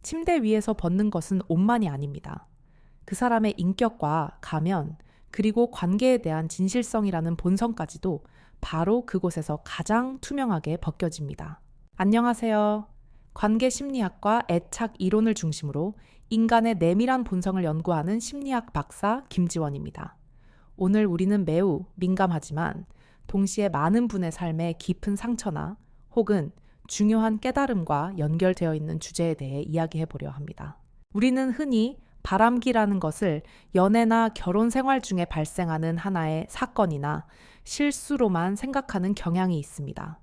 침대 위에서 벗는 것은 옷만이 아닙니다. 그 사람의 인격과 가면, 그리고 관계에 대한 진실성이라는 본성까지도 바로 그곳에서 가장 투명하게 벗겨집니다. 안녕하세요. 관계 심리학과 애착 이론을 중심으로 인간의 내밀한 본성을 연구하는 심리학 박사 김지원입니다. 오늘 우리는 매우 민감하지만 동시에 많은 분의 삶에 깊은 상처나 혹은 중요한 깨달음과 연결되어 있는 주제에 대해 이야기해 보려 합니다. 우리는 흔히 바람기라는 것을 연애나 결혼 생활 중에 발생하는 하나의 사건이나 실수로만 생각하는 경향이 있습니다.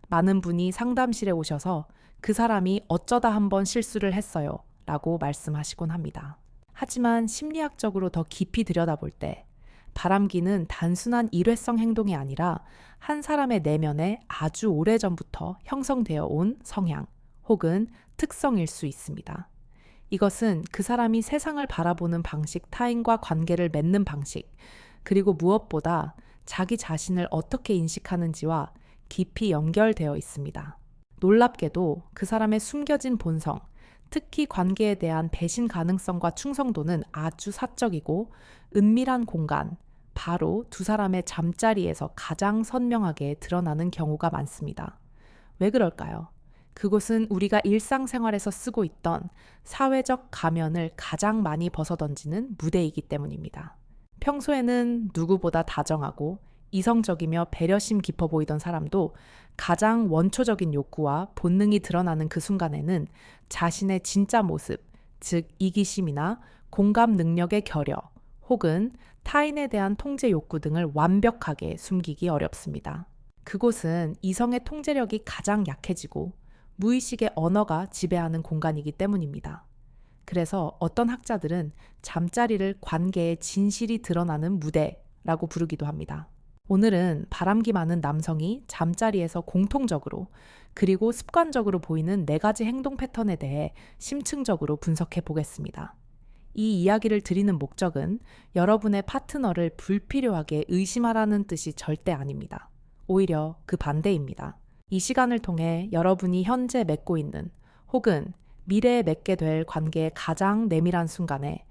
많은 분이 상담실에 오셔서 그 사람이 어쩌다 한번 실수를 했어요 라고 말씀하시곤 합니다. 하지만 심리학적으로 더 깊이 들여다볼 때 바람기는 단순한 일회성 행동이 아니라 한 사람의 내면에 아주 오래전부터 형성되어 온 성향 혹은 특성일 수 있습니다. 이것은 그 사람이 세상을 바라보는 방식, 타인과 관계를 맺는 방식, 그리고 무엇보다 자기 자신을 어떻게 인식하는지와 깊이 연결되어 있습니다. 놀랍게도 그 사람의 숨겨진 본성, 특히 관계에 대한 배신 가능성과 충성도는 아주 사적이고 은밀한 공간, 바로 두 사람의 잠자리에서 가장 선명하게 드러나는 경우가 많습니다. 왜 그럴까요? 그곳은 우리가 일상생활에서 쓰고 있던 사회적 가면을 가장 많이 벗어던지는 무대이기 때문입니다. 평소에는 누구보다 다정하고 이성적이며 배려심 깊어 보이던 사람도 가장 원초적인 욕구와 본능이 드러나는 그 순간에는 자신의 진짜 모습, 즉 이기심이나 공감 능력의 결여, 혹은 타인에 대한 통제 욕구 등을 완벽하게 숨기기 어렵습니다. 그곳은 이성의 통제력이 가장 약해지고 무의식의 언어가 지배하는 공간이기 때문입니다. 그래서 어떤 학자들은 잠자리를 관계의 진실이 드러나는 무대라고 부르기도 합니다. 오늘은 바람기 많은 남성이 잠자리에서 공통적으로 그리고 습관적으로 보이는 4가지 행동 패턴에 대해 심층적으로 분석해 보겠습니다. 이 이야기를 드리는 목적은 여러분의 파트너를 불필요하게 의심하라는 뜻이 절대 아닙니다. 오히려 그 반대입니다. 이 시간을 통해 여러분이 현재 맺고 있는 혹은 미래에 맺게 될 관계의 가장 내밀한 순간에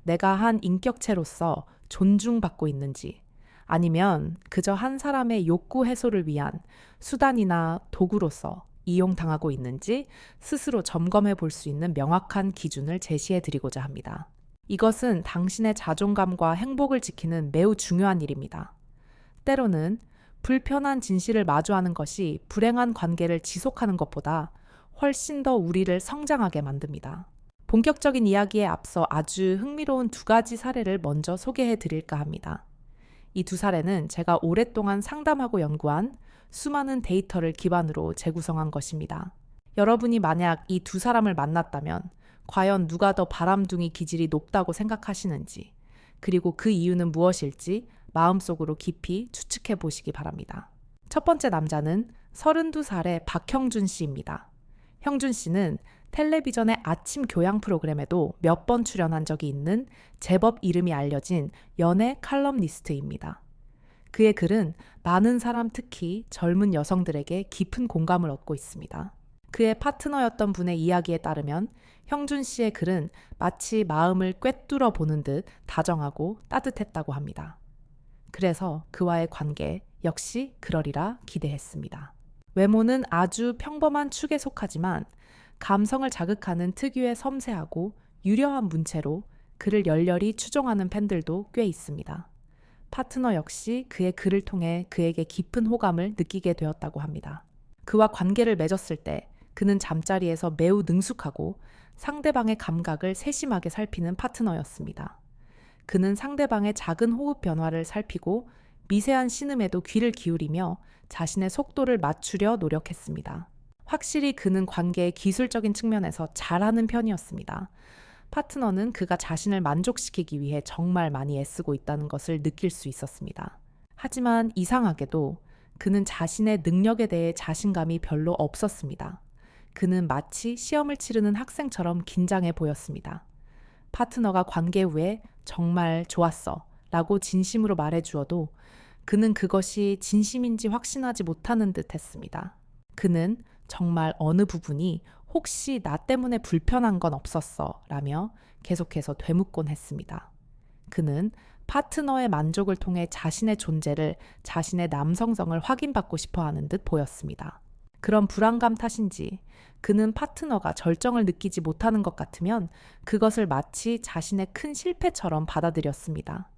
내가 한 인격체로서 존중받고 있는지 아니면 그저 한 사람의 욕구 해소를 위한 수단이나 도구로서 이용당하고 있는지 스스로 점검해 볼 수 있는 명확한 기준을 제시해 드리고자 합니다. 이것은 당신의 자존감과 행복을 지키는 매우 중요한 일입니다. 때로는 불편한 진실을 마주하는 것이 불행한 관계를 지속하는 것보다 훨씬 더 우리를 성장하게 만듭니다. 본격적인 이야기에 앞서 아주 흥미로운 2가지 사례를 먼저 소개해 드릴까 합니다. 이 2사례는 제가 오랫동안 상담하고 연구한 수많은 데이터를 기반으로 재구성한 것입니다. 여러분이 만약 이 2사람을 만났다면 과연 누가 더 바람둥이 기질이 높다고 생각하시는지, 그리고 그 이유는 무엇일지 마음속으로 깊이 추측해 보시기 바랍니다. 첫 번째 남자는 32살의 박형준 씨입니다. 형준 씨는 텔레비전의 아침 교양 프로그램에도 몇 번 출연한 적이 있는 제법 이름이 알려진 연애 칼럼니스트입니다. 그의 글은 많은 사람, 특히 젊은 여성들에게 깊은 공감을 얻고 있습니다. 그의 파트너였던 분의 이야기에 따르면 형준 씨의 글은 마치 마음을 꿰뚫어 보는 듯 다정하고 따뜻했다고 합니다. 그래서 그와의 관계 역시 그러리라 기대했습니다. 외모는 아주 평범한 축에 속하지만 감성을 자극하는 특유의 섬세하고 유려한 문체로 그를 열렬히 추종하는 팬들도 꽤 있습니다. 파트너 역시 그의 글을 통해 그에게 깊은 호감을 느끼게 되었다고 합니다. 그와 관계를 맺었을 때 그는 잠자리에서 매우 능숙하고 상대방의 감각을 세심하게 살피는 파트너였습니다. 그는 상대방의 작은 호흡 변화를 살피고 미세한 신음에도 귀를 기울이며 자신의 속도를 맞추려 노력했습니다. 확실히 그는 관계의 기술적인 측면에서 잘하는 편이었습니다. 파트너는 그가 자신을 만족시키기 위해 정말 많이 애쓰고 있다는 것을 느낄 수 있었습니다. 하지만 이상하게도 그는 자신의 능력에 대해 자신감이 별로 없었습니다. 그는 마치 시험을 치르는 학생처럼 긴장해 보였습니다. 파트너가 관계 후에 정말 좋았어 라고 진심으로 말해주어도 그는 그것이 진심인지 확신하지 못하는 듯 했습니다. 그는 정말 어느 부분이 혹시 나 때문에 불편한 건 없었어? 라며 계속해서 되묻곤 했습니다. 그는 파트너의 만족을 통해 자신의 존재를, 자신의 남성성을 확인받고 싶어 하는 듯 보였습니다. 그런 불안감 탓인지 그는 파트너가 절정을 느끼지 못하는 것 같으면 그것을 마치 자신의 큰 실패처럼 받아들였습니다.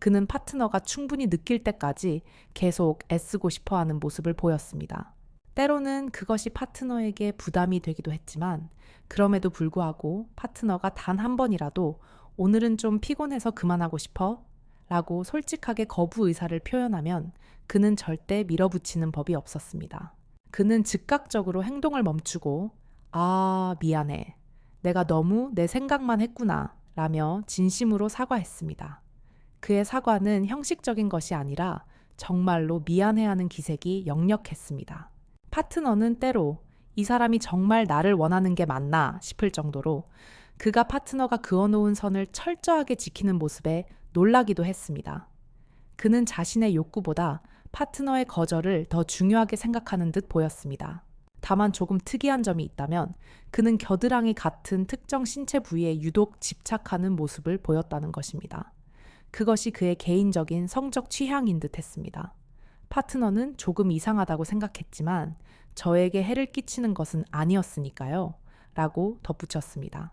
그는 파트너가 충분히 느낄 때까지 계속 애쓰고 싶어 하는 모습을 보였습니다. 때로는 그것이 파트너에게 부담이 되기도 했지만 그럼에도 불구하고 파트너가 단 한 번이라도 오늘은 좀 피곤해서 그만하고 싶어? 라고 솔직하게 거부 의사를 표현하면 그는 절대 밀어붙이는 법이 없었습니다. 그는 즉각적으로 행동을 멈추고 아, 미안해. 내가 너무 내 생각만 했구나 라며 진심으로 사과했습니다. 그의 사과는 형식적인 것이 아니라 정말로 미안해하는 기색이 역력했습니다. 파트너는 때로 이 사람이 정말 나를 원하는 게 맞나 싶을 정도로 그가 파트너가 그어놓은 선을 철저하게 지키는 모습에 놀라기도 했습니다. 그는 자신의 욕구보다 파트너의 거절을 더 중요하게 생각하는 듯 보였습니다. 다만 조금 특이한 점이 있다면 그는 겨드랑이 같은 특정 신체 부위에 유독 집착하는 모습을 보였다는 것입니다. 그것이 그의 개인적인 성적 취향인 듯 했습니다. 파트너는 조금 이상하다고 생각했지만 저에게 해를 끼치는 것은 아니었으니까요. 라고 덧붙였습니다.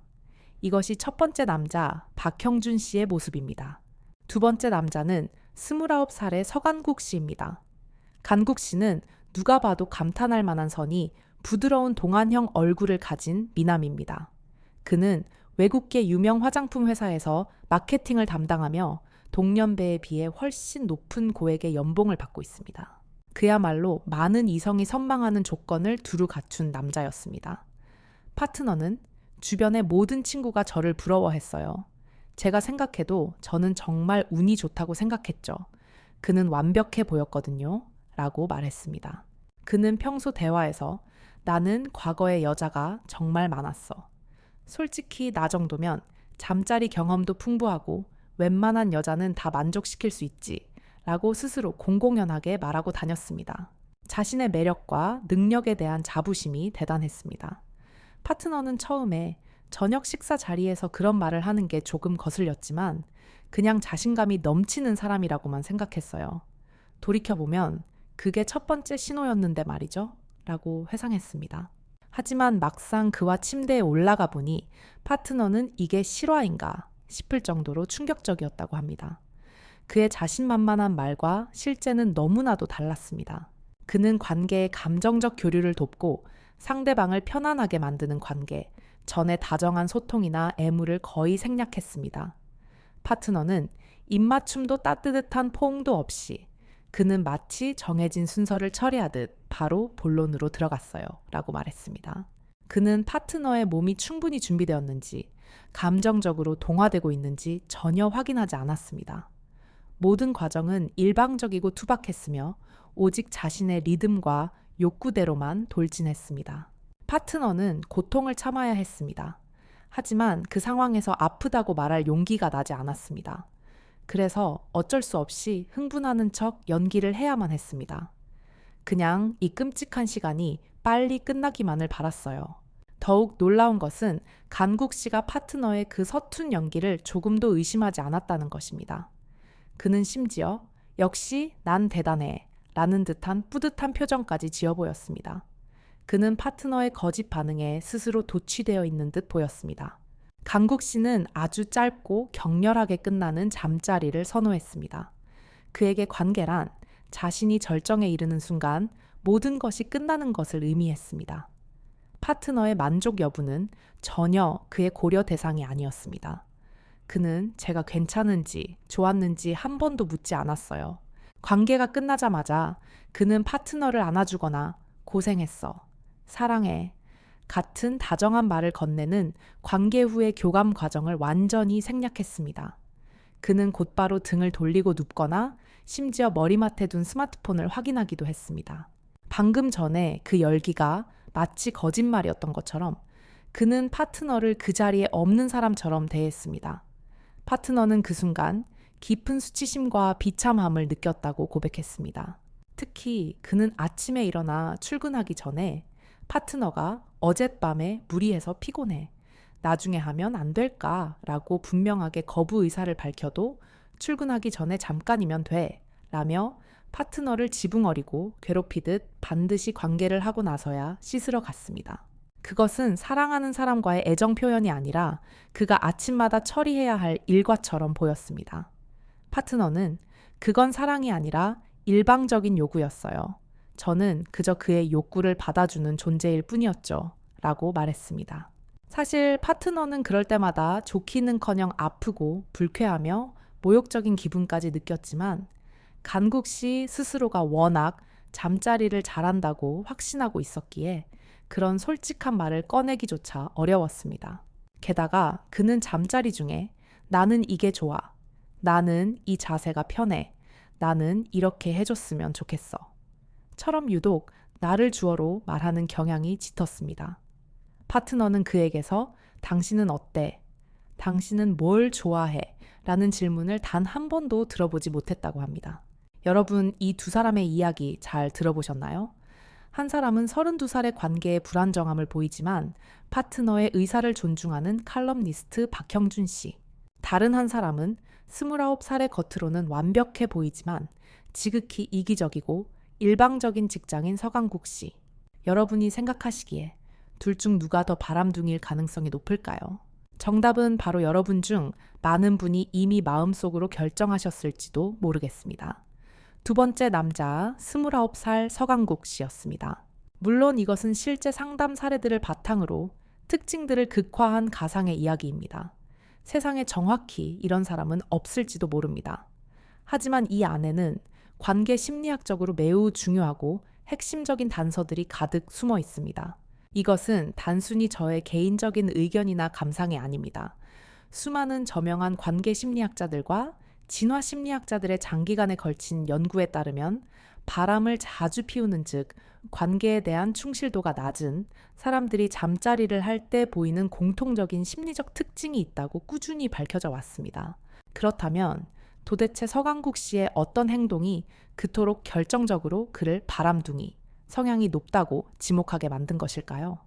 이것이 첫 번째 남자 박형준 씨의 모습입니다. 두 번째 남자는 29살의 서간국 씨입니다. 간국 씨는 누가 봐도 감탄할 만한 선이 부드러운 동안형 얼굴을 가진 미남입니다. 그는 외국계 유명 화장품 회사에서 마케팅을 담당하며 동년배에 비해 훨씬 높은 고액의 연봉을 받고 있습니다. 그야말로 많은 이성이 선망하는 조건을 두루 갖춘 남자였습니다. 파트너는 주변의 모든 친구가 저를 부러워했어요. 제가 생각해도 저는 정말 운이 좋다고 생각했죠. 그는 완벽해 보였거든요. 라고 말했습니다. 그는 평소 대화에서 나는 과거의 여자가 정말 많았어. 솔직히 나 정도면 잠자리 경험도 풍부하고 웬만한 여자는 다 만족시킬 수 있지. 라고 스스로 공공연하게 말하고 다녔습니다. 자신의 매력과 능력에 대한 자부심이 대단했습니다. 파트너는 처음에 저녁 식사 자리에서 그런 말을 하는 게 조금 거슬렸지만 그냥 자신감이 넘치는 사람이라고만 생각했어요. 돌이켜보면 그게 첫 번째 신호였는데 말이죠. 라고 회상했습니다. 하지만 막상 그와 침대에 올라가 보니 파트너는 이게 실화인가 싶을 정도로 충격적이었다고 합니다. 그의 자신만만한 말과 실제는 너무나도 달랐습니다. 그는 관계의 감정적 교류를 돕고 상대방을 편안하게 만드는 관계, 전에 다정한 소통이나 애무를 거의 생략했습니다. 파트너는 입맞춤도 따뜻한 포옹도 없이 그는 마치 정해진 순서를 처리하듯 바로 본론으로 들어갔어요. 라고 말했습니다. 그는 파트너의 몸이 충분히 준비되었는지 감정적으로 동화되고 있는지 전혀 확인하지 않았습니다. 모든 과정은 일방적이고 투박했으며 오직 자신의 리듬과 욕구대로만 돌진했습니다. 파트너는 고통을 참아야 했습니다. 하지만 그 상황에서 아프다고 말할 용기가 나지 않았습니다. 그래서 어쩔 수 없이 흥분하는 척 연기를 해야만 했습니다. 그냥 이 끔찍한 시간이 빨리 끝나기만을 바랐어요. 더욱 놀라운 것은 간국 씨가 파트너의 그 서툰 연기를 조금도 의심하지 않았다는 것입니다. 그는 심지어 역시 난 대단해 라는 듯한 뿌듯한 표정까지 지어 보였습니다. 그는 파트너의 거짓 반응에 스스로 도취되어 있는 듯 보였습니다. 간국 씨는 아주 짧고 격렬하게 끝나는 잠자리를 선호했습니다. 그에게 관계란 자신이 절정에 이르는 순간 모든 것이 끝나는 것을 의미했습니다. 파트너의 만족 여부는 전혀 그의 고려 대상이 아니었습니다. 그는 제가 괜찮은지 좋았는지 한 번도 묻지 않았어요. 관계가 끝나자마자 그는 파트너를 안아주거나 고생했어, 사랑해 같은 다정한 말을 건네는 관계 후의 교감 과정을 완전히 생략했습니다. 그는 곧바로 등을 돌리고 눕거나 심지어 머리맡에 둔 스마트폰을 확인하기도 했습니다. 방금 전에 그 열기가 마치 거짓말이었던 것처럼 그는 파트너를 그 자리에 없는 사람처럼 대했습니다. 파트너는 그 순간 깊은 수치심과 비참함을 느꼈다고 고백했습니다. 특히 그는 아침에 일어나 출근하기 전에 파트너가 어젯밤에 무리해서 피곤해. 나중에 하면 안 될까? 라고 분명하게 거부 의사를 밝혀도 출근하기 전에 잠깐이면 돼. 라며 파트너를 지붕어리고 괴롭히듯 반드시 관계를 하고 나서야 씻으러 갔습니다. 그것은 사랑하는 사람과의 애정 표현이 아니라 그가 아침마다 처리해야 할 일과처럼 보였습니다. 파트너는 그건 사랑이 아니라 일방적인 요구였어요. 저는 그저 그의 욕구를 받아주는 존재일 뿐이었죠. 라고 말했습니다. 사실 파트너는 그럴 때마다 좋기는커녕 아프고 불쾌하며 모욕적인 기분까지 느꼈지만 간국 씨 스스로가 워낙 잠자리를 잘한다고 확신하고 있었기에 그런 솔직한 말을 꺼내기조차 어려웠습니다. 게다가 그는 잠자리 중에 나는 이게 좋아. 나는 이 자세가 편해. 나는 이렇게 해줬으면 좋겠어. 처럼 유독 나를 주어로 말하는 경향이 짙었습니다. 파트너는 그에게서 당신은 어때? 당신은 뭘 좋아해? 라는 질문을 단 한 번도 들어보지 못했다고 합니다. 여러분, 이 두 사람의 이야기 잘 들어보셨나요? 한 사람은 32살의 관계에 불안정함을 보이지만 파트너의 의사를 존중하는 칼럼니스트 박형준 씨. 다른 한 사람은 29살의 겉으로는 완벽해 보이지만 지극히 이기적이고 일방적인 직장인 서강국 씨. 여러분이 생각하시기에 둘 중 누가 더 바람둥이일 가능성이 높을까요? 정답은 바로 여러분 중 많은 분이 이미 마음속으로 결정하셨을지도 모르겠습니다. 두 번째 남자 29살 서강국 씨였습니다. 물론 이것은 실제 상담 사례들을 바탕으로 특징들을 극화한 가상의 이야기입니다. 세상에 정확히 이런 사람은 없을지도 모릅니다. 하지만 이 안에는 관계 심리학적으로 매우 중요하고 핵심적인 단서들이 가득 숨어 있습니다. 이것은 단순히 저의 개인적인 의견이나 감상이 아닙니다. 수많은 저명한 관계 심리학자들과 진화 심리학자들의 장기간에 걸친 연구에 따르면 바람을 자주 피우는 즉 관계에 대한 충실도가 낮은 사람들이 잠자리를 할 때 보이는 공통적인 심리적 특징이 있다고 꾸준히 밝혀져 왔습니다. 그렇다면 도대체 서강국 씨의 어떤 행동이 그토록 결정적으로 그를 바람둥이, 성향이 높다고 지목하게 만든 것일까요?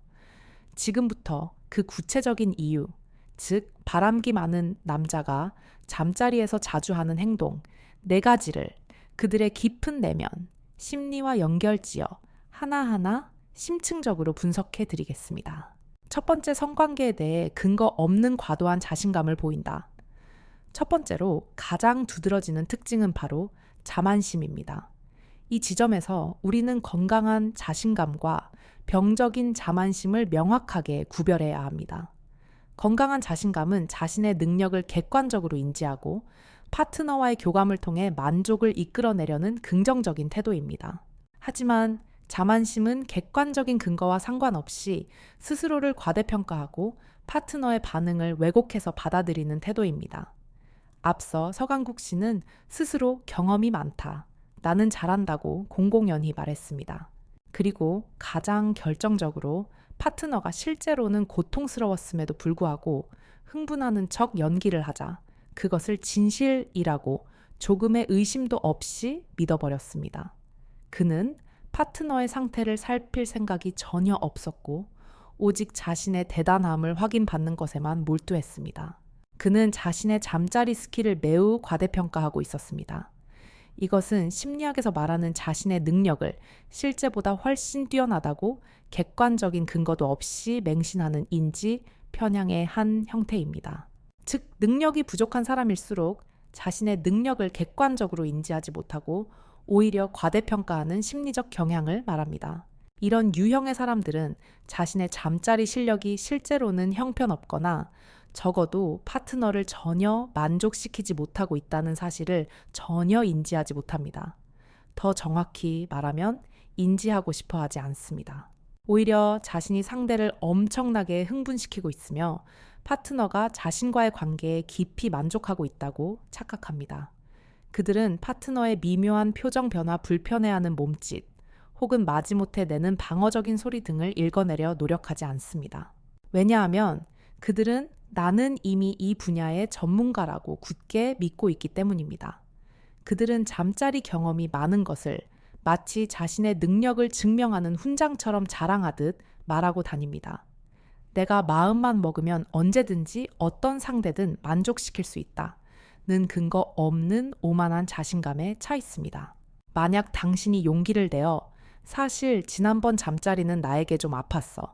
지금부터 그 구체적인 이유, 즉 바람기 많은 남자가 잠자리에서 자주 하는 행동 4가지를 그들의 깊은 내면, 심리와 연결지어 하나하나 심층적으로 분석해 드리겠습니다. 첫 번째, 성관계에 대해 근거 없는 과도한 자신감을 보인다. 첫 번째로 가장 두드러지는 특징은 바로 자만심입니다. 이 지점에서 우리는 건강한 자신감과 병적인 자만심을 명확하게 구별해야 합니다. 건강한 자신감은 자신의 능력을 객관적으로 인지하고 파트너와의 교감을 통해 만족을 이끌어내려는 긍정적인 태도입니다. 하지만 자만심은 객관적인 근거와 상관없이 스스로를 과대평가하고 파트너의 반응을 왜곡해서 받아들이는 태도입니다. 앞서 서강국 씨는 스스로 경험이 많다, 나는 잘한다고 공공연히 말했습니다. 그리고 가장 결정적으로 파트너가 실제로는 고통스러웠음에도 불구하고 흥분하는 척 연기를 하자 그것을 진실이라고 조금의 의심도 없이 믿어버렸습니다. 그는 파트너의 상태를 살필 생각이 전혀 없었고 오직 자신의 대단함을 확인받는 것에만 몰두했습니다. 그는 자신의 잠자리 스킬을 매우 과대평가하고 있었습니다. 이것은 심리학에서 말하는 자신의 능력을 실제보다 훨씬 뛰어나다고 객관적인 근거도 없이 맹신하는 인지 편향의 한 형태입니다. 즉, 능력이 부족한 사람일수록 자신의 능력을 객관적으로 인지하지 못하고 오히려 과대평가하는 심리적 경향을 말합니다. 이런 유형의 사람들은 자신의 잠자리 실력이 실제로는 형편없거나 적어도 파트너를 전혀 만족시키지 못하고 있다는 사실을 전혀 인지하지 못합니다. 더 정확히 말하면 인지하고 싶어 하지 않습니다. 오히려 자신이 상대를 엄청나게 흥분시키고 있으며 파트너가 자신과의 관계에 깊이 만족하고 있다고 착각합니다. 그들은 파트너의 미묘한 표정 변화 불편해하는 몸짓 혹은 마지못해 내는 방어적인 소리 등을 읽어내려 노력하지 않습니다. 왜냐하면 그들은 나는 이미 이 분야의 전문가라고 굳게 믿고 있기 때문입니다. 그들은 잠자리 경험이 많은 것을 마치 자신의 능력을 증명하는 훈장처럼 자랑하듯 말하고 다닙니다. 내가 마음만 먹으면 언제든지 어떤 상대든 만족시킬 수 있다. 는 근거 없는 오만한 자신감에 차 있습니다. 만약 당신이 용기를 내어 사실 지난번 잠자리는 나에게 좀 아팠어.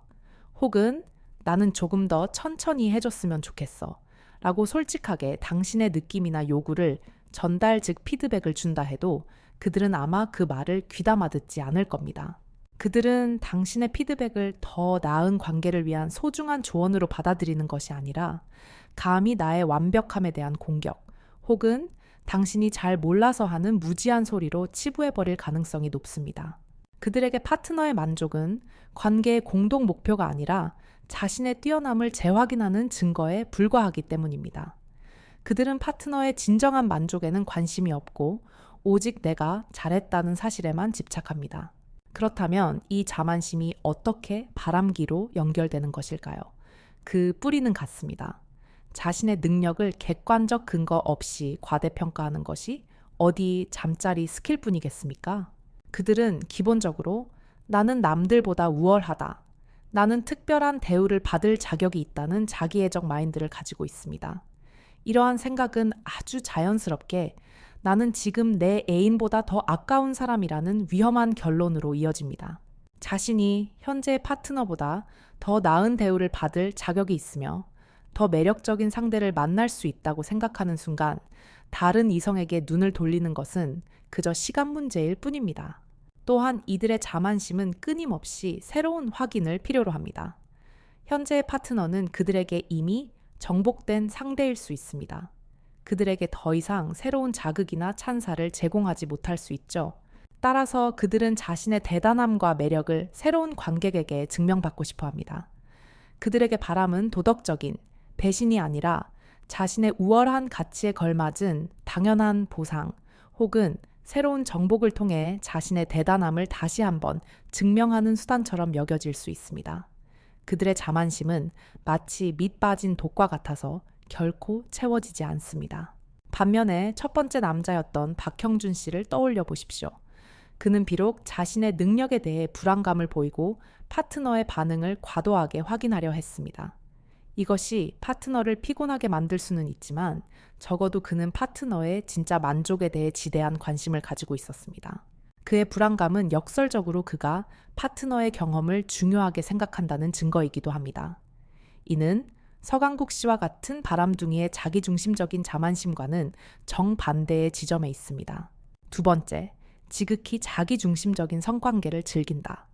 혹은 나는 조금 더 천천히 해줬으면 좋겠어. 라고 솔직하게 당신의 느낌이나 요구를 전달 즉 피드백을 준다 해도 그들은 아마 그 말을 귀담아 듣지 않을 겁니다. 그들은 당신의 피드백을 더 나은 관계를 위한 소중한 조언으로 받아들이는 것이 아니라 감히 나의 완벽함에 대한 공격 혹은 당신이 잘 몰라서 하는 무지한 소리로 치부해버릴 가능성이 높습니다. 그들에게 파트너의 만족은 관계의 공동 목표가 아니라 자신의 뛰어남을 재확인하는 증거에 불과하기 때문입니다. 그들은 파트너의 진정한 만족에는 관심이 없고 오직 내가 잘했다는 사실에만 집착합니다. 그렇다면 이 자만심이 어떻게 바람기로 연결되는 것일까요? 그 뿌리는 같습니다. 자신의 능력을 객관적 근거 없이 과대평가하는 것이 어디 잠자리 스킬뿐이겠습니까? 그들은 기본적으로 나는 남들보다 우월하다. 나는 특별한 대우를 받을 자격이 있다는 자기애적 마인드를 가지고 있습니다. 이러한 생각은 아주 자연스럽게 나는 지금 내 애인보다 더 아까운 사람이라는 위험한 결론으로 이어집니다. 자신이 현재의 파트너보다 더 나은 대우를 받을 자격이 있으며 더 매력적인 상대를 만날 수 있다고 생각하는 순간 다른 이성에게 눈을 돌리는 것은 그저 시간 문제일 뿐입니다. 또한 이들의 자만심은 끊임없이 새로운 확인을 필요로 합니다. 현재의 파트너는 그들에게 이미 정복된 상대일 수 있습니다. 그들에게 더 이상 새로운 자극이나 찬사를 제공하지 못할 수 있죠. 따라서 그들은 자신의 대단함과 매력을 새로운 관객에게 증명받고 싶어 합니다. 그들에게 바람은 도덕적인 배신이 아니라 자신의 우월한 가치에 걸맞은 당연한 보상 혹은 새로운 정복을 통해 자신의 대단함을 다시 한번 증명하는 수단처럼 여겨질 수 있습니다. 그들의 자만심은 마치 밑 빠진 독과 같아서 결코 채워지지 않습니다. 반면에 첫 번째 남자였던 박형준 씨를 떠올려 보십시오. 그는 비록 자신의 능력에 대해 불안감을 보이고 파트너의 반응을 과도하게 확인하려 했습니다. 이것이 파트너를 피곤하게 만들 수는 있지만 적어도 그는 파트너의 진짜 만족에 대해 지대한 관심을 가지고 있었습니다. 그의 불안감은 역설적으로 그가 파트너의 경험을 중요하게 생각한다는 증거이기도 합니다. 이는 서강국 씨와 같은 바람둥이의 자기중심적인 자만심과는 정반대의 지점에 있습니다. 두 번째, 지극히 자기중심적인 성관계를 즐긴다.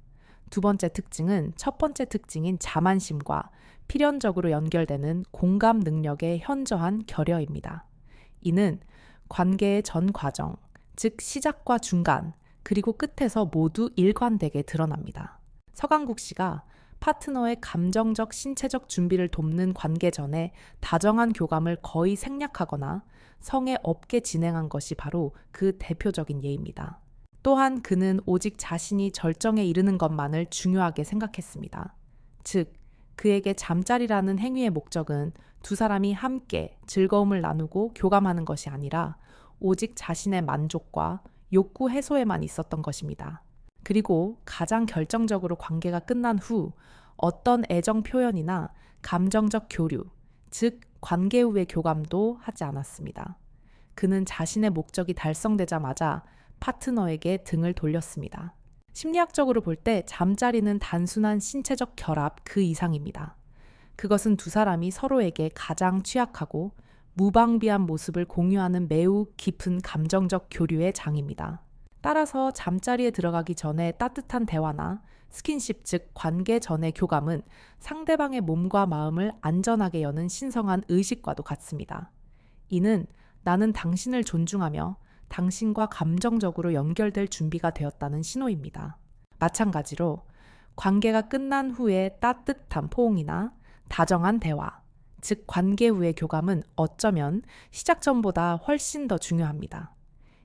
두 번째 특징은 첫 번째 특징인 자만심과 필연적으로 연결되는 공감 능력의 현저한 결여입니다. 이는 관계의 전 과정, 즉 시작과 중간, 그리고 끝에서 모두 일관되게 드러납니다. 서강국 씨가 파트너의 감정적, 신체적 준비를 돕는 관계 전에 다정한 교감을 거의 생략하거나 성에 없게 진행한 것이 바로 그 대표적인 예입니다. 또한 그는 오직 자신이 절정에 이르는 것만을 중요하게 생각했습니다. 즉, 그에게 잠자리라는 행위의 목적은 두 사람이 함께 즐거움을 나누고 교감하는 것이 아니라 오직 자신의 만족과 욕구 해소에만 있었던 것입니다. 그리고 가장 결정적으로 관계가 끝난 후 어떤 애정 표현이나 감정적 교류, 즉 관계 후의 교감도 하지 않았습니다. 그는 자신의 목적이 달성되자마자 파트너에게 등을 돌렸습니다. 심리학적으로 볼 때 잠자리는 단순한 신체적 결합 그 이상입니다. 그것은 두 사람이 서로에게 가장 취약하고 무방비한 모습을 공유하는 매우 깊은 감정적 교류의 장입니다. 따라서 잠자리에 들어가기 전에 따뜻한 대화나 스킨십 즉 관계 전의 교감은 상대방의 몸과 마음을 안전하게 여는 신성한 의식과도 같습니다. 이는 나는 당신을 존중하며 당신과 감정적으로 연결될 준비가 되었다는 신호입니다. 마찬가지로 관계가 끝난 후의 따뜻한 포옹이나 다정한 대화, 즉 관계 후의 교감은 어쩌면 시작 전보다 훨씬 더 중요합니다.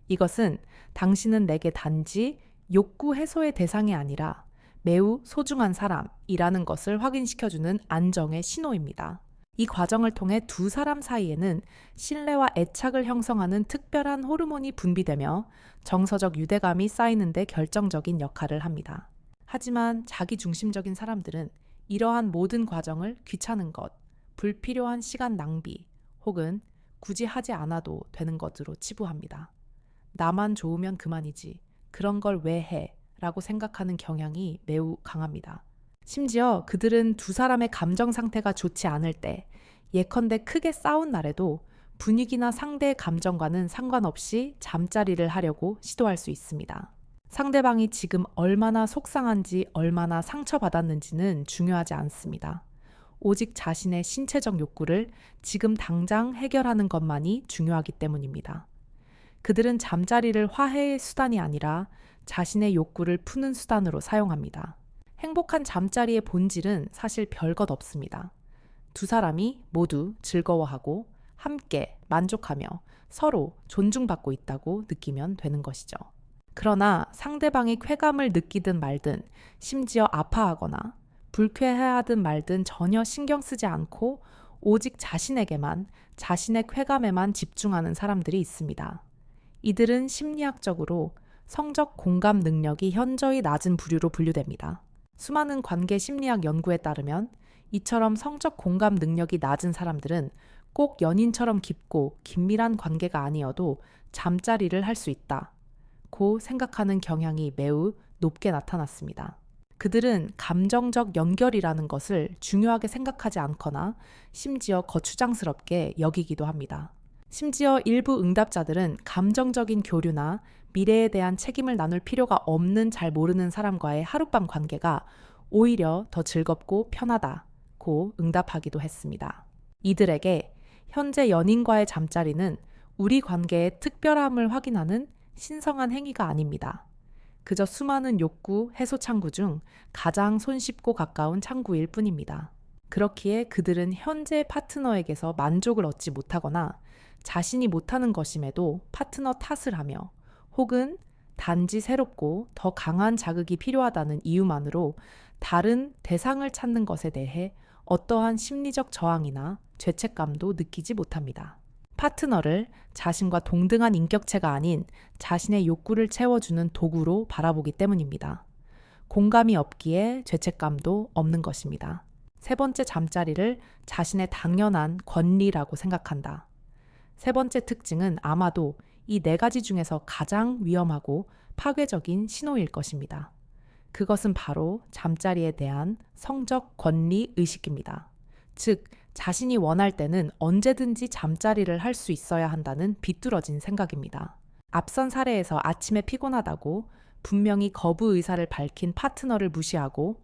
이것은 당신은 내게 단지 욕구 해소의 대상이 아니라 매우 소중한 사람이라는 것을 확인시켜주는 안정의 신호입니다. 이 과정을 통해 두 사람 사이에는 신뢰와 애착을 형성하는 특별한 호르몬이 분비되며 정서적 유대감이 쌓이는 데 결정적인 역할을 합니다. 하지만 자기중심적인 사람들은 이러한 모든 과정을 귀찮은 것, 불필요한 시간 낭비 혹은 굳이 하지 않아도 되는 것으로 치부합니다. 나만 좋으면 그만이지. 그런 걸 왜 해? 라고 생각하는 경향이 매우 강합니다. 심지어 그들은 두 사람의 감정 상태가 좋지 않을 때, 예컨대 크게 싸운 날에도 분위기나 상대의 감정과는 상관없이 잠자리를 하려고 시도할 수 있습니다. 상대방이 지금 얼마나 속상한지, 얼마나 상처받았는지는 중요하지 않습니다. 오직 자신의 신체적 욕구를 지금 당장 해결하는 것만이 중요하기 때문입니다. 그들은 잠자리를 화해의 수단이 아니라 자신의 욕구를 푸는 수단으로 사용합니다. 행복한 잠자리의 본질은 사실 별것 없습니다. 두 사람이 모두 즐거워하고 함께 만족하며 서로 존중받고 있다고 느끼면 되는 것이죠. 그러나 상대방이 쾌감을 느끼든 말든, 심지어 아파하거나 불쾌해하든 말든 전혀 신경 쓰지 않고 오직 자신에게만, 자신의 쾌감에만 집중하는 사람들이 있습니다. 이들은 심리학적으로 성적 공감 능력이 현저히 낮은 부류로 분류됩니다. 수많은 관계 심리학 연구에 따르면 이처럼 성적 공감 능력이 낮은 사람들은 꼭 연인처럼 깊고 긴밀한 관계가 아니어도 잠자리를 할 수 있다고 생각하는 경향이 매우 높게 나타났습니다. 그들은 감정적 연결이라는 것을 중요하게 생각하지 않거나 심지어 거추장스럽게 여기기도 합니다. 심지어 일부 응답자들은 감정적인 교류나 미래에 대한 책임을 나눌 필요가 없는 잘 모르는 사람과의 하룻밤 관계가 오히려 더 즐겁고 편하다고 응답하기도 했습니다. 이들에게 현재 연인과의 잠자리는 우리 관계의 특별함을 확인하는 신성한 행위가 아닙니다. 그저 수많은 욕구 해소 창구 중 가장 손쉽고 가까운 창구일 뿐입니다. 그렇기에 그들은 현재 파트너에게서 만족을 얻지 못하거나 자신이 못하는 것임에도 파트너 탓을 하며 혹은 단지 새롭고 더 강한 자극이 필요하다는 이유만으로 다른 대상을 찾는 것에 대해 어떠한 심리적 저항이나 죄책감도 느끼지 못합니다. 파트너를 자신과 동등한 인격체가 아닌 자신의 욕구를 채워주는 도구로 바라보기 때문입니다. 공감이 없기에 죄책감도 없는 것입니다. 세 번째 잠자리를 자신의 당연한 권리라고 생각한다. 세 번째 특징은 아마도 이 네 가지 중에서 가장 위험하고 파괴적인 신호일 것입니다. 그것은 바로 잠자리에 대한 성적 권리 의식입니다. 즉, 자신이 원할 때는 언제든지 잠자리를 할 수 있어야 한다는 비뚤어진 생각입니다. 앞선 사례에서 아침에 피곤하다고 분명히 거부 의사를 밝힌 파트너를 무시하고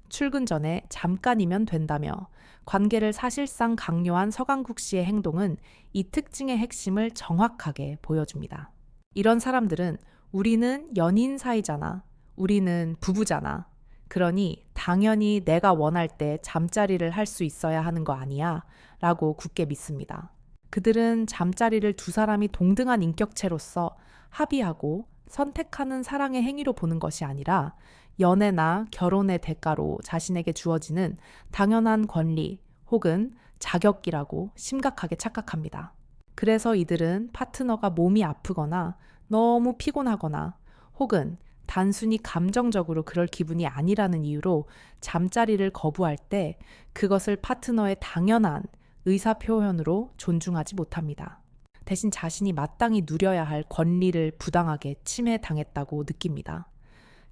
출근 전에 잠깐이면 된다며 관계를 사실상 강요한 서강국 씨의 행동은 이 특징의 핵심을 정확하게 보여줍니다. 이런 사람들은 우리는 연인 사이잖아. 우리는 부부잖아. 그러니 당연히 내가 원할 때 잠자리를 할 수 있어야 하는 거 아니야? 라고 굳게 믿습니다. 그들은 잠자리를 두 사람이 동등한 인격체로서 합의하고 선택하는 사랑의 행위로 보는 것이 아니라 연애나 결혼의 대가로 자신에게 주어지는 당연한 권리 혹은 자격이라고 심각하게 착각합니다. 그래서 이들은 파트너가 몸이 아프거나 너무 피곤하거나 혹은 단순히 감정적으로 그럴 기분이 아니라는 이유로 잠자리를 거부할 때 그것을 파트너의 당연한 의사표현으로 존중하지 못합니다. 대신 자신이 마땅히 누려야 할 권리를 부당하게 침해당했다고 느낍니다.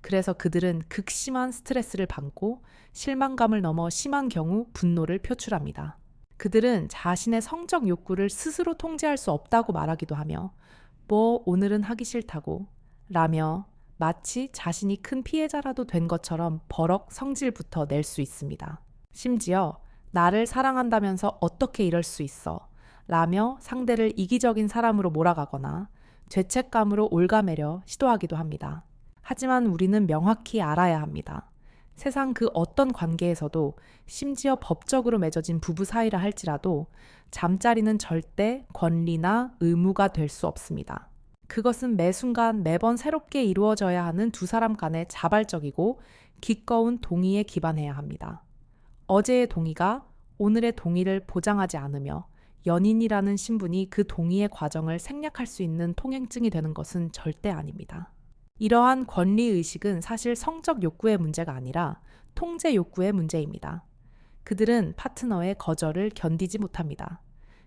그래서 그들은 극심한 스트레스를 받고 실망감을 넘어 심한 경우 분노를 표출합니다. 그들은 자신의 성적 욕구를 스스로 통제할 수 없다고 말하기도 하며 오늘은 하기 싫다고 라며 마치 자신이 큰 피해자라도 된 것처럼 버럭 성질부터 낼 수 있습니다. 심지어 나를 사랑한다면서 어떻게 이럴 수 있어? 라며 상대를 이기적인 사람으로 몰아가거나 죄책감으로 옭아매려 시도하기도 합니다. 하지만 우리는 명확히 알아야 합니다. 세상 그 어떤 관계에서도 심지어 법적으로 맺어진 부부 사이라 할지라도 잠자리는 절대 권리나 의무가 될 수 없습니다. 그것은 매 순간 매번 새롭게 이루어져야 하는 두 사람 간의 자발적이고 기꺼운 동의에 기반해야 합니다. 어제의 동의가 오늘의 동의를 보장하지 않으며 연인이라는 신분이 그 동의의 과정을 생략할 수 있는 통행증이 되는 것은 절대 아닙니다. 이러한 권리의식은 사실 성적 욕구의 문제가 아니라 통제 욕구의 문제입니다. 그들은 파트너의 거절을 견디지 못합니다.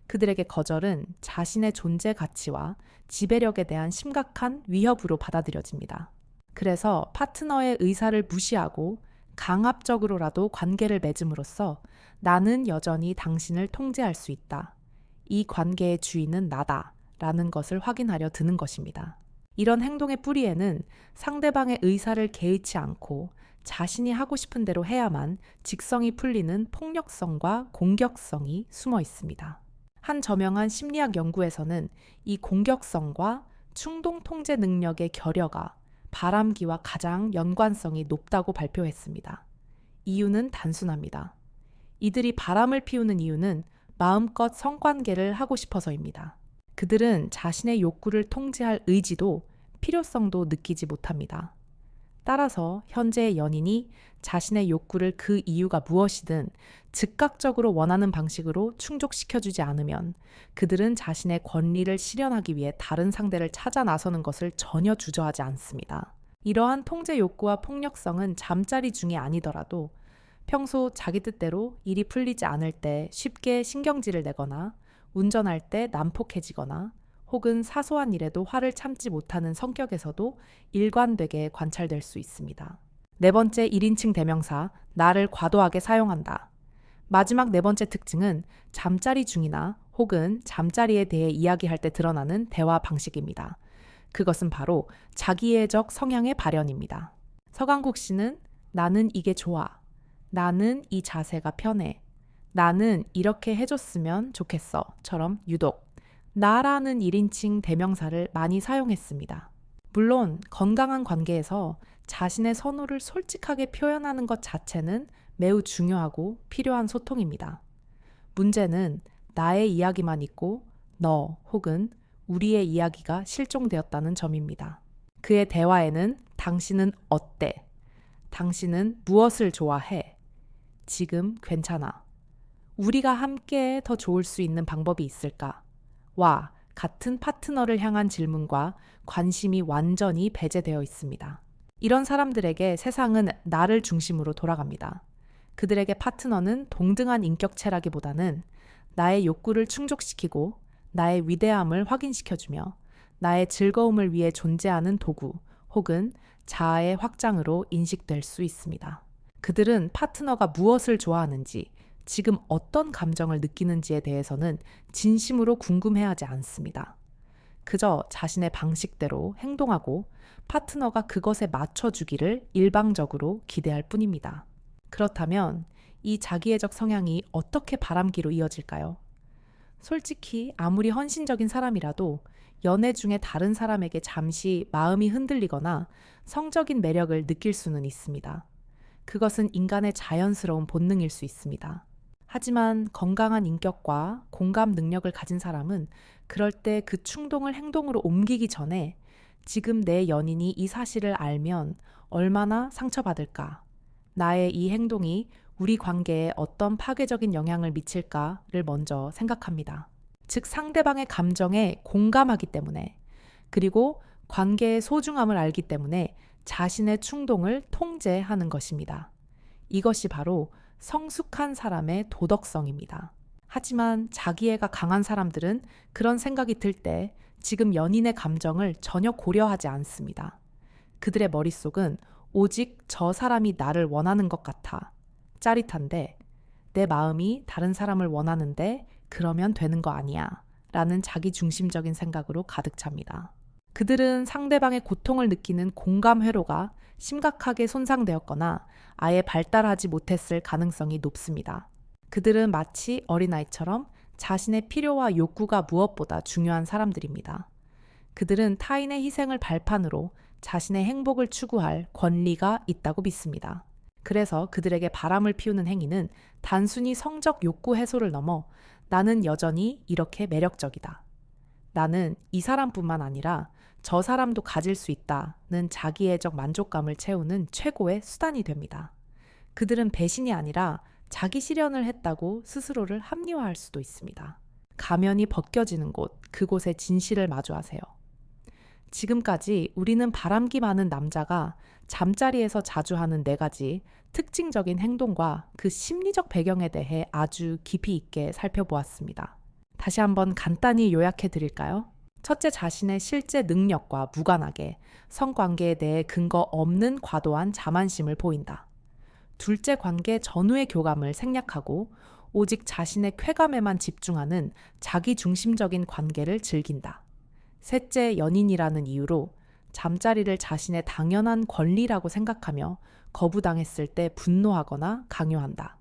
그들에게 거절은 자신의 존재 가치와 지배력에 대한 심각한 위협으로 받아들여집니다. 그래서 파트너의 의사를 무시하고 강압적으로라도 관계를 맺음으로써 나는 여전히 당신을 통제할 수 있다. 이 관계의 주인은 나다. 라는 것을 확인하려 드는 것입니다. 이런 행동의 뿌리에는 상대방의 의사를 개의치 않고 자신이 하고 싶은 대로 해야만 직성이 풀리는 폭력성과 공격성이 숨어 있습니다. 한 저명한 심리학 연구에서는 이 공격성과 충동 통제 능력의 결여가 바람기와 가장 연관성이 높다고 발표했습니다. 이유는 단순합니다. 이들이 바람을 피우는 이유는 마음껏 성관계를 하고 싶어서입니다. 그들은 자신의 욕구를 통제할 의지도 필요성도 느끼지 못합니다. 따라서 현재의 연인이 자신의 욕구를 그 이유가 무엇이든 즉각적으로 원하는 방식으로 충족시켜주지 않으면 그들은 자신의 권리를 실현하기 위해 다른 상대를 찾아 나서는 것을 전혀 주저하지 않습니다. 이러한 통제 욕구와 폭력성은 잠자리 중이 아니더라도 평소 자기 뜻대로 일이 풀리지 않을 때 쉽게 신경질을 내거나 운전할 때 난폭해지거나 혹은 사소한 일에도 화를 참지 못하는 성격에서도 일관되게 관찰될 수 있습니다. 네 번째 1인칭 대명사, 나를 과도하게 사용한다. 마지막 네 번째 특징은 잠자리 중이나 혹은 잠자리에 대해 이야기할 때 드러나는 대화 방식입니다. 그것은 바로 자기애적 성향의 발현입니다. 서강국 씨는 나는 이게 좋아. 나는 이 자세가 편해. 나는 이렇게 해줬으면 좋겠어.처럼 유독 나라는 1인칭 대명사를 많이 사용했습니다. 물론 건강한 관계에서 자신의 선호를 솔직하게 표현하는 것 자체는 매우 중요하고 필요한 소통입니다. 문제는 나의 이야기만 있고 너 혹은 우리의 이야기가 실종되었다는 점입니다. 그의 대화에는 당신은 어때? 당신은 무엇을 좋아해? 지금 괜찮아. 우리가 함께 더 좋을 수 있는 방법이 있을까? 와 같은 파트너를 향한 질문과 관심이 완전히 배제되어 있습니다. 이런 사람들에게 세상은 나를 중심으로 돌아갑니다. 그들에게 파트너는 동등한 인격체라기보다는 나의 욕구를 충족시키고 나의 위대함을 확인시켜주며 나의 즐거움을 위해 존재하는 도구 혹은 자아의 확장으로 인식될 수 있습니다. 그들은 파트너가 무엇을 좋아하는지 지금 어떤 감정을 느끼는지에 대해서는 진심으로 궁금해하지 않습니다. 그저 자신의 방식대로 행동하고 파트너가 그것에 맞춰주기를 일방적으로 기대할 뿐입니다. 그렇다면 이 자기애적 성향이 어떻게 바람기로 이어질까요? 솔직히 아무리 헌신적인 사람이라도 연애 중에 다른 사람에게 잠시 마음이 흔들리거나 성적인 매력을 느낄 수는 있습니다. 그것은 인간의 자연스러운 본능일 수 있습니다. 하지만 건강한 인격과 공감 능력을 가진 사람은 그럴 때 그 충동을 행동으로 옮기기 전에 지금 내 연인이 이 사실을 알면 얼마나 상처받을까? 나의 이 행동이 우리 관계에 어떤 파괴적인 영향을 미칠까를 먼저 생각합니다. 즉 상대방의 감정에 공감하기 때문에 그리고 관계의 소중함을 알기 때문에 자신의 충동을 통제하는 것입니다. 이것이 바로 성숙한 사람의 도덕성입니다. 하지만 자기애가 강한 사람들은 그런 생각이 들 때 지금 연인의 감정을 전혀 고려하지 않습니다. 그들의 머릿속은 오직 저 사람이 나를 원하는 것 같아 짜릿한데 내 마음이 다른 사람을 원하는데 그러면 되는 거 아니야 라는 자기중심적인 생각으로 가득 찹니다. 그들은 상대방의 고통을 느끼는 공감 회로가 심각하게 손상되었거나 아예 발달하지 못했을 가능성이 높습니다. 그들은 마치 어린아이처럼 자신의 필요와 욕구가 무엇보다 중요한 사람들입니다. 그들은 타인의 희생을 발판으로 자신의 행복을 추구할 권리가 있다고 믿습니다. 그래서 그들에게 바람을 피우는 행위는 단순히 성적 욕구 해소를 넘어 나는 여전히 이렇게 매력적이다. 나는 이 사람뿐만 아니라 저 사람도 가질 수 있다는 자기애적 만족감을 채우는 최고의 수단이 됩니다. 그들은 배신이 아니라 자기 실현을 했다고 스스로를 합리화할 수도 있습니다. 가면이 벗겨지는 곳, 그곳의 진실을 마주하세요. 지금까지 우리는 바람기 많은 남자가 잠자리에서 자주 하는 4가지 특징적인 행동과 그 심리적 배경에 대해 아주 깊이 있게 살펴보았습니다. 다시 한번 간단히 요약해 드릴까요? 첫째, 자신의 실제 능력과 무관하게 성관계에 대해 근거 없는 과도한 자만심을 보인다. 둘째, 관계 전후의 교감을 생략하고 오직 자신의 쾌감에만 집중하는 자기중심적인 관계를 즐긴다. 셋째, 연인이라는 이유로 잠자리를 자신의 당연한 권리라고 생각하며 거부당했을 때 분노하거나 강요한다.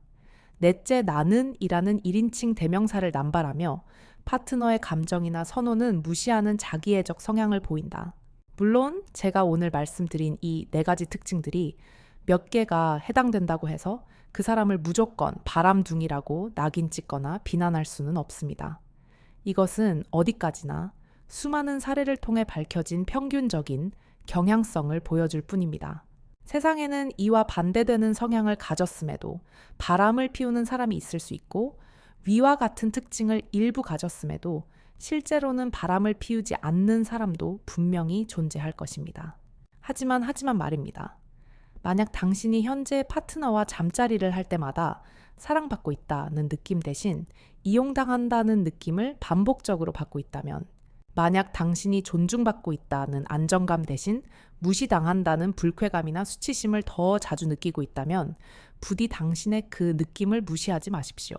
넷째, 나는이라는 1인칭 대명사를 남발하며 파트너의 감정이나 선호는 무시하는 자기애적 성향을 보인다. 물론 제가 오늘 말씀드린 이 4가지 특징들이 몇 개가 해당된다고 해서 그 사람을 무조건 바람둥이라고 낙인 찍거나 비난할 수는 없습니다. 이것은 어디까지나 수많은 사례를 통해 밝혀진 평균적인 경향성을 보여줄 뿐입니다. 세상에는 이와 반대되는 성향을 가졌음에도 바람을 피우는 사람이 있을 수 있고, 위와 같은 특징을 일부 가졌음에도 실제로는 바람을 피우지 않는 사람도 분명히 존재할 것입니다. 하지만 말입니다. 만약 당신이 현재 파트너와 잠자리를 할 때마다 사랑받고 있다는 느낌 대신 이용당한다는 느낌을 반복적으로 받고 있다면, 만약 당신이 존중받고 있다는 안정감 대신 무시당한다는 불쾌감이나 수치심을 더 자주 느끼고 있다면 부디 당신의 그 느낌을 무시하지 마십시오.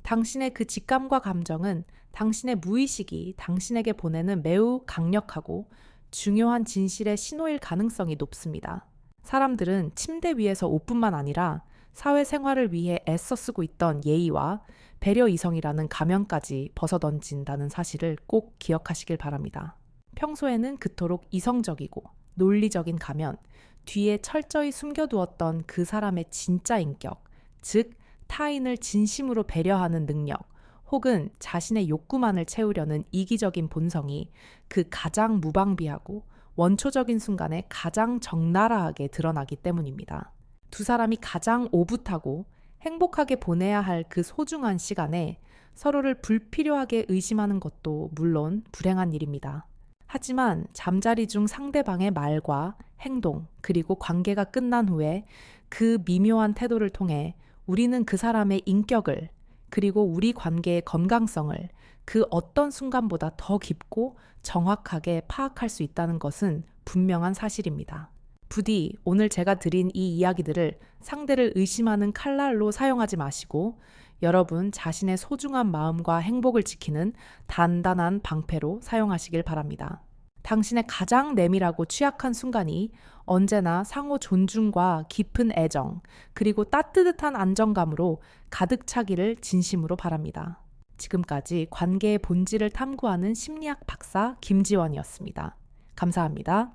당신의 그 직감과 감정은 당신의 무의식이 당신에게 보내는 매우 강력하고 중요한 진실의 신호일 가능성이 높습니다. 사람들은 침대 위에서 옷뿐만 아니라 사회생활을 위해 애써 쓰고 있던 예의와 배려 이성이라는 가면까지 벗어던진다는 사실을 꼭 기억하시길 바랍니다. 평소에는 그토록 이성적이고 논리적인 가면, 뒤에 철저히 숨겨두었던 그 사람의 진짜 인격, 즉 타인을 진심으로 배려하는 능력, 혹은 자신의 욕구만을 채우려는 이기적인 본성이 그 가장 무방비하고 원초적인 순간에 가장 적나라하게 드러나기 때문입니다. 두 사람이 가장 오붓하고 행복하게 보내야 할 그 소중한 시간에 서로를 불필요하게 의심하는 것도 물론 불행한 일입니다. 하지만 잠자리 중 상대방의 말과 행동, 그리고 관계가 끝난 후에 그 미묘한 태도를 통해 우리는 그 사람의 인격을, 그리고 우리 관계의 건강성을 그 어떤 순간보다 더 깊고 정확하게 파악할 수 있다는 것은 분명한 사실입니다. 부디 오늘 제가 드린 이 이야기들을 상대를 의심하는 칼날로 사용하지 마시고, 여러분 자신의 소중한 마음과 행복을 지키는 단단한 방패로 사용하시길 바랍니다. 당신의 가장 내밀하고 취약한 순간이 언제나 상호 존중과 깊은 애정, 그리고 따뜻한 안정감으로 가득 차기를 진심으로 바랍니다. 지금까지 관계의 본질을 탐구하는 심리학 박사 김지원이었습니다. 감사합니다.